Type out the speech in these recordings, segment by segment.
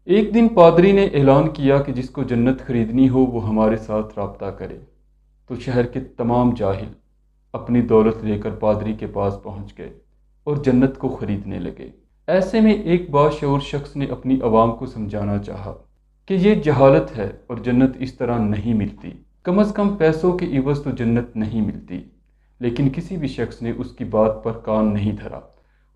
ایک دن پادری نے اعلان کیا کہ جس کو جنت خریدنی ہو وہ ہمارے ساتھ رابطہ کرے۔ تو شہر کے تمام جاہل اپنی دولت لے کر پادری کے پاس پہنچ گئے اور جنت کو خریدنے لگے۔ ایسے میں ایک باشعور شخص نے اپنی عوام کو سمجھانا چاہا کہ یہ جہالت ہے اور جنت اس طرح نہیں ملتی، کم از کم پیسوں کے عوض تو جنت نہیں ملتی۔ لیکن کسی بھی شخص نے اس کی بات پر کان نہیں دھرا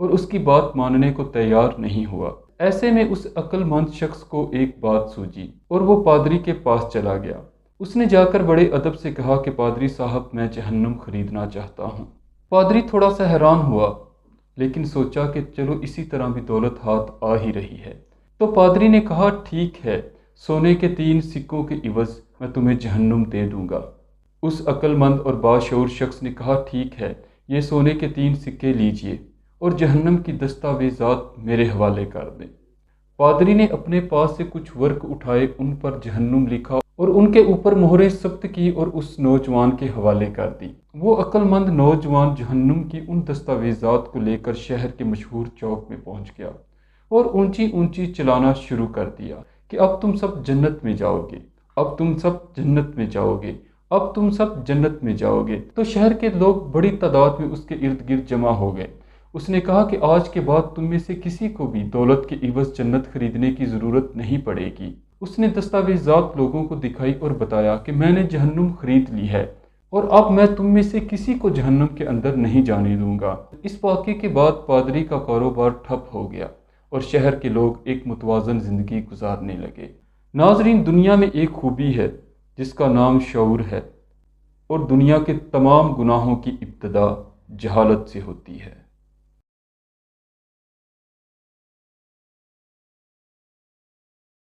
اور اس کی بات ماننے کو تیار نہیں ہوا۔ ایسے میں اس عقل مند شخص کو ایک بات سوجی اور وہ پادری کے پاس چلا گیا۔ اس نے جا کر بڑے ادب سے کہا کہ پادری صاحب، میں جہنم خریدنا چاہتا ہوں۔ پادری تھوڑا سا حیران ہوا، لیکن سوچا کہ چلو اسی طرح بھی دولت ہاتھ آ ہی رہی ہے۔ تو پادری نے کہا، ٹھیک ہے، سونے کے 3 سکوں کے عوض میں تمہیں جہنم دے دوں گا۔ اس عقل مند اور باشعور شخص نے کہا، ٹھیک ہے، یہ سونے کے 3 سکے لیجئے اور جہنم کی دستاویزات میرے حوالے کر دیں۔ پادری نے اپنے پاس سے کچھ ورق اٹھائے، ان پر جہنم لکھا اور ان کے اوپر مہریں ثبت کی اور اس نوجوان کے حوالے کر دی۔ وہ عقل مند نوجوان جہنم کی ان دستاویزات کو لے کر شہر کے مشہور چوک میں پہنچ گیا اور اونچی اونچی چلانا شروع کر دیا کہ اب تم سب جنت میں جاؤ گے، اب تم سب جنت میں جاؤ گے، اب تم سب جنت میں جاؤ گے۔ تو شہر کے لوگ بڑی تعداد میں اس کے ارد گرد جمع ہو گئے۔ اس نے کہا کہ آج کے بعد تم میں سے کسی کو بھی دولت کے عوض جنت خریدنے کی ضرورت نہیں پڑے گی۔ اس نے دستاویزات لوگوں کو دکھائی اور بتایا کہ میں نے جہنم خرید لی ہے اور اب میں تم میں سے کسی کو جہنم کے اندر نہیں جانے دوں گا۔ اس واقعے کے بعد پادری کا کاروبار ٹھپ ہو گیا اور شہر کے لوگ ایک متوازن زندگی گزارنے لگے۔ ناظرین، دنیا میں ایک خوبی ہے جس کا نام شعور ہے، اور دنیا کے تمام گناہوں کی ابتدا جہالت سے ہوتی ہے۔